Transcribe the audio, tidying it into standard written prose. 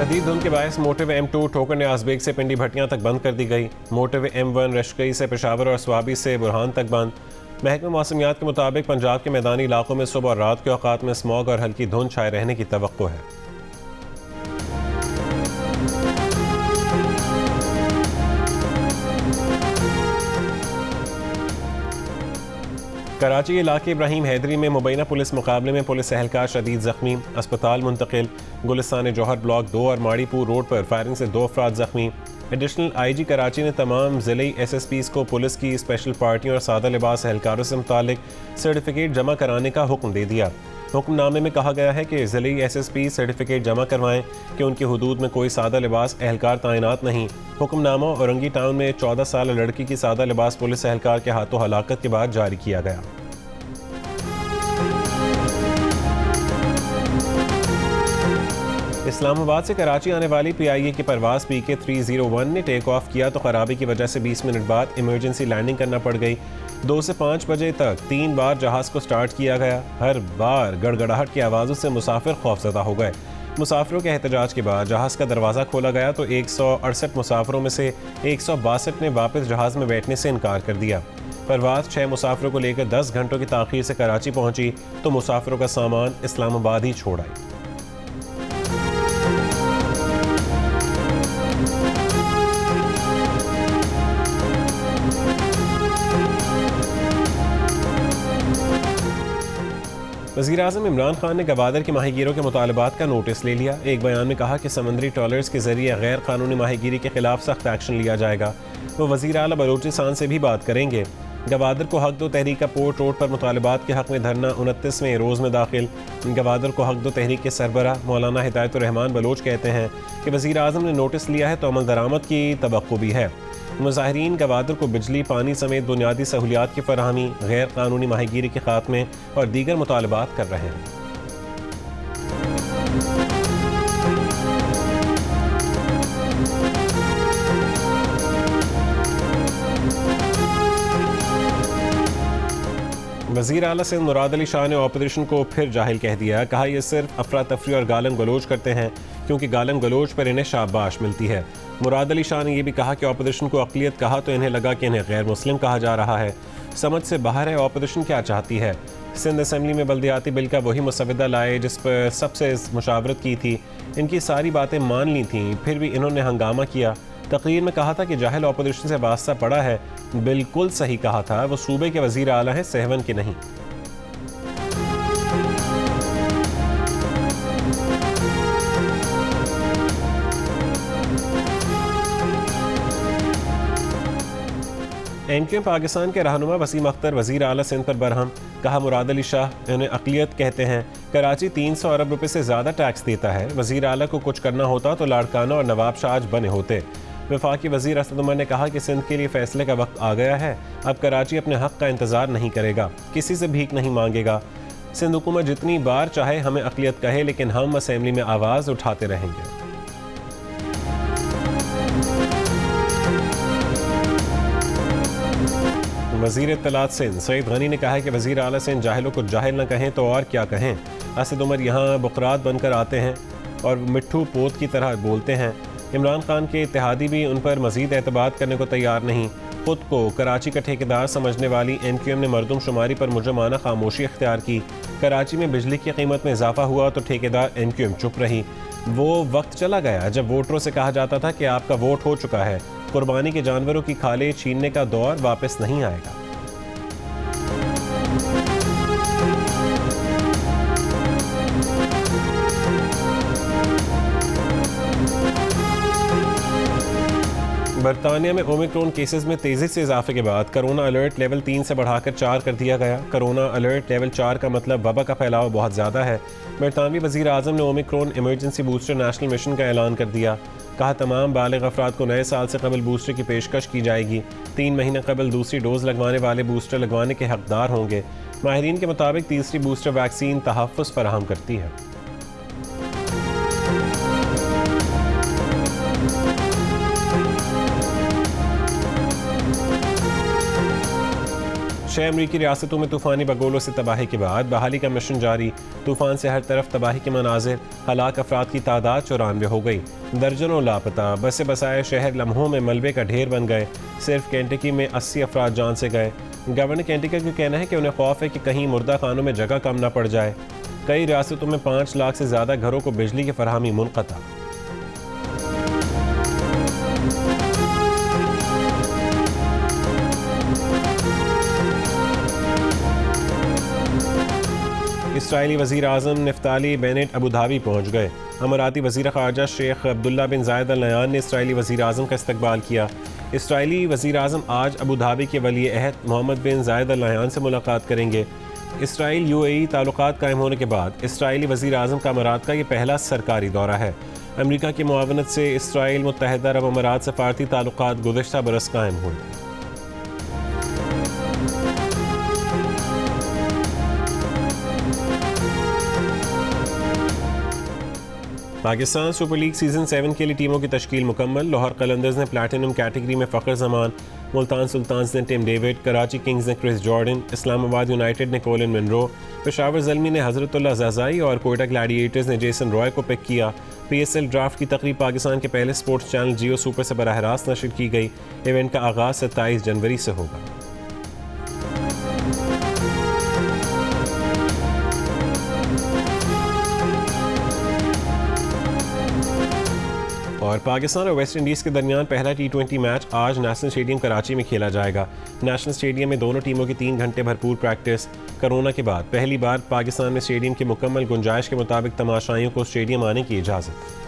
शदीद धुंध के बायस मोटरवे M2 ठोकर ने आजबेग से पिंडी भट्टियां तक बंद कर दी गई। मोटरवे M1 रशकई से पेशावर और स्वाबी से बुरहान तक बंद। महकमा मौसमियात के मुताबिक पंजाब के मैदानी इलाकों में सुबह और रात के औकात में स्मॉग और हल्की धुंध छाए रहने की तवक्को है। कराची इलाके इब्राहिम हैदरी में मुबैना पुलिस मुकाबले में पुलिस एहलकार शदीद जख्मी, अस्पताल मुंतकिल। गुलिस्तान जौहर ब्लॉक 2 और माड़ीपुर रोड पर फायरिंग से 2 अफराद जख्मी। एडिशनल IG कराची ने तमाम ज़िले SSPs को पुलिस की स्पेशल पार्टियों और सादा लिबास एहलकारों से मुतालिक सर्टिफिकेट जमा कराने का हुक्म दे दिया। हुक्मनामे में कहा गया है कि ज़िले SSP सर्टिफिकेट जमा करवाएं कि उनकी हुदूद में कोई सादा लिबास एहलकार तैनात नहीं। हुक्मनामा औरंगी टाउन में 14 साल लड़की की सादा लिबास पुलिस एहलकार के हाथों हलाकत के बाद जारी किया गया। इस्लामाबाद से कराची आने वाली PIA की परवाज़ PK 301 ने टेक ऑफ किया तो खराबी की वजह से 20 मिनट बाद इमरजेंसी लैंडिंग करना पड़ गई। 2 से 5 बजे तक 3 बार जहाज़ को स्टार्ट किया गया। हर बार गड़गड़ाहट की आवाज़ों से मुसाफिर खौफजदा हो गए। मुसाफिरों के एहतजाज के बाद जहाज़ का दरवाज़ा खोला गया तो 168 मुसाफिरों में से 162 ने वापस जहाज़ में बैठने से इनकार कर दिया। परवाज़ 6 मुसाफिरों को लेकर 10 घंटों की ताख़ीर से कराची पहुंची तो मुसाफिरों का सामान इस्लामाबाद ही छोड़ आई। वज़ीर-ए-आज़म इमरान खान ने गवादर के माहीगीरों के मुतालबात का नोटिस ले लिया। एक बयान में कहा कि समंदरी ट्रॉलर्स के जरिए गैर कानूनी माहीगीरी के खिलाफ सख्त एक्शन लिया जाएगा। वो वज़ीर आला बलूचिस्तान से भी बात करेंगे। गवादर को हक दो तहरीक का पोर्ट रोड पर मुतालबात के हक में धरना 29वें रोज़ में दाखिल। गवादर को हक दो तहरीक के सरबरा मौलाना हिदायतुर्रहमान बलोच कहते हैं कि वज़ीर-ए-आज़म ने नोटिस लिया है तो अमल दरामद की तवक्को भी है। मुज़ाहिरीन गवादर को बिजली पानी समेत बुनियादी सहूलियात की फराहमी, गैर कानूनी माहीगीरी के खात्मे और दीगर मुतालबात कर रहे हैं। वज़ीर आला सिंध मुराद अली शाह ने ऑपोजिशन को फिर जाहिल कह दिया। कहा यह सिर्फ अफरा तफरी और गालम गलोच करते हैं क्योंकि गालम गलोच पर इन्हें शाबाश मिलती है। मुराद अली शाह ने यह भी कहा कि ऑपोजिशन को अक़लियत कहा तो इन्हें लगा कि इन्हें गैर मुस्लिम कहा जा रहा है। समझ से बाहर है ऑपोजिशन क्या चाहती है। सिंध असम्बली में बल्दियाती बिल का वही मुसवदा लाए जिस पर सबसे मुशावरत की थी। इनकी सारी बातें मान ली थीं, फिर भी इन्होंने हंगामा किया। तकरीर में कहा था कि जाहिल ऑपोजिशन से वास्ता पड़ा है। बिल्कुल सही कहा था। वो सूबे के वज़ीर आला हैं, सहवन के नहीं। MQM पाकिस्तान के रहनुमा वसीम अख्तर वज़ीर आला सिंध पर बरहम। कहा मुराद अली शाह इन्हें अक़लियत कहते हैं। कराची 300 अरब रुपये से ज़्यादा टैक्स देता है। वज़ीर आला को कुछ करना होता तो लाड़काना और नवाब शाह बने होते। वफाकी वज़ीर असद उमर ने कहा कि सिंध के लिए फ़ैसले का वक्त आ गया है। अब कराची अपने हक़ का इंतज़ार नहीं करेगा, किसी से भीख नहीं मांगेगा। सिंध हुकूमत जितनी बार चाहे हमें अक़लियत कहे लेकिन हम असम्बली में आवाज़ उठाते रहेंगे। वज़ीर इत्तलात सिंध सईद गनी ने कहा है कि वज़ीर आला सिंध जाहिलों को जाहिल न कहें तो और क्या कहें। असद उमर यहाँ बुकरात बनकर आते हैं और मिट्ठू पोत की तरह बोलते हैं। इमरान खान के इत्तेहादी भी उन पर मज़ीद एतबार करने को तैयार नहीं। खुद को कराची का ठेकेदार समझने वाली MQM ने मरदमशुमारी पर मुजरमाना खामोशी इख्तियार की। कराची में बिजली की कीमत में इजाफा हुआ तो ठेकेदार MQM चुप रही। वो वक्त चला गया जब वोटरों से कहा जाता था कि आपका वोट हो चुका है। कुर्बानी के जानवरों की खाले छीनने का दौर वापस नहीं आएगा। बरतानिया में ओमिक्रॉन केसेस में तेज़ी से इजाफे के बाद कोरोना अलर्ट लेवल 3 से बढ़ाकर 4 कर दिया गया। कोरोना अलर्ट लेवल 4 का मतलब वबा का फैलाव बहुत ज़्यादा है। बरतानवी वज़ीर आज़म ने Omicron emergency booster national mission का ऐलान कर दिया। कहा तमाम बालिग अफराद को नए साल से कबल बूस्टर की पेशकश की जाएगी। 3 महीने कबल दूसरी डोज लगवाने वाले बूस्टर लगवाने के हकदार होंगे। माहिरीन के मुताबिक तीसरी बूस्टर वैक्सीन तहफ़्फ़ुज़ फराहम करती है। 6 अमरीकी रियासतों में तूफ़ानी बगोलों से तबाही के बाद बहाली का मिशन जारी। तूफ़ान से हर तरफ तबाही के मनाजिर, हलाक अफराद की तादाद 94 हो गई, दर्जनों लापता। बसे बसाए शहर लम्हों में मलबे का ढेर बन गए। सिर्फ केंटकी में 80 अफराद जान से गए। गवर्नर केंटकी का कहना है कि उन्हें खौफ है कि कहीं मुर्दा खानों में जगह कम न पड़ जाए। कई रियासतों में 5 लाख से ज़्यादा घरों को बिजली की फराहमी मुनक़ता। इसराइली वज़ीर आज़म नफ्ताली बेनेट अबू धाबी पहुँच गए। अमाराती वज़ीर ख़ारजा शेख अब्दुल्ला बिन ज़ायद अल नयान ने इसराइली वज़ीर आज़म का इस्तकबाल किया। इसराइली वज़ीर आज़म आज अबू धाबी के वली अहद मोहम्मद बिन ज़ायद अल नयान से मुलाकात करेंगे। इसराइल UAE ताल्लुकात कायम होने के बाद इसराइली वज़ीर आज़म का अमारात का ये पहला सरकारी दौरा है। अमरीका की मुआवनत से इसराइल मुत्तहिदा अरब अमारात सफ़ारती ताल्लुकात गुज़िश्ता बरस कायम हुए। पाकिस्तान सुपर लीग सीज़न 7 के लिए टीमों की तश्कील मुकम्मल। लाहौर कलंदर्स ने प्लैटिनम कैटेगरी में फ़खर जमान, मुल्तान सुल्तान्स ने टिम डेविड, कराची किंग्स ने क्रिस जॉर्डन, इस्लामाबाद यूनाइटेड ने कोलिन मनरो, पेशावर ज़ल्मी ने हज़रतुल्लाह ज़ज़ाई और कोयटा ग्लैडिएटर्स ने जेसन रॉय को पिक किया। PSL ड्राफ्ट की तकरीब पाकिस्तान के पहले स्पोर्ट्स चैनल जियो सुपर से बराह रास्त नशर की गई। इवेंट का आगाज़ 27 जनवरी से होगा। और पाकिस्तान और वेस्ट इंडीज़ के दरमियान पहला T20 मैच आज नेशनल स्टेडियम कराची में खेला जाएगा। नेशनल स्टेडियम में दोनों टीमों की 3 घंटे भरपूर प्रैक्टिस। कोरोना के बाद पहली बार पाकिस्तान में स्टेडियम की मुकम्मल गुंजाइश के मुताबिक तमाशाइयों को स्टेडियम आने की इजाज़त।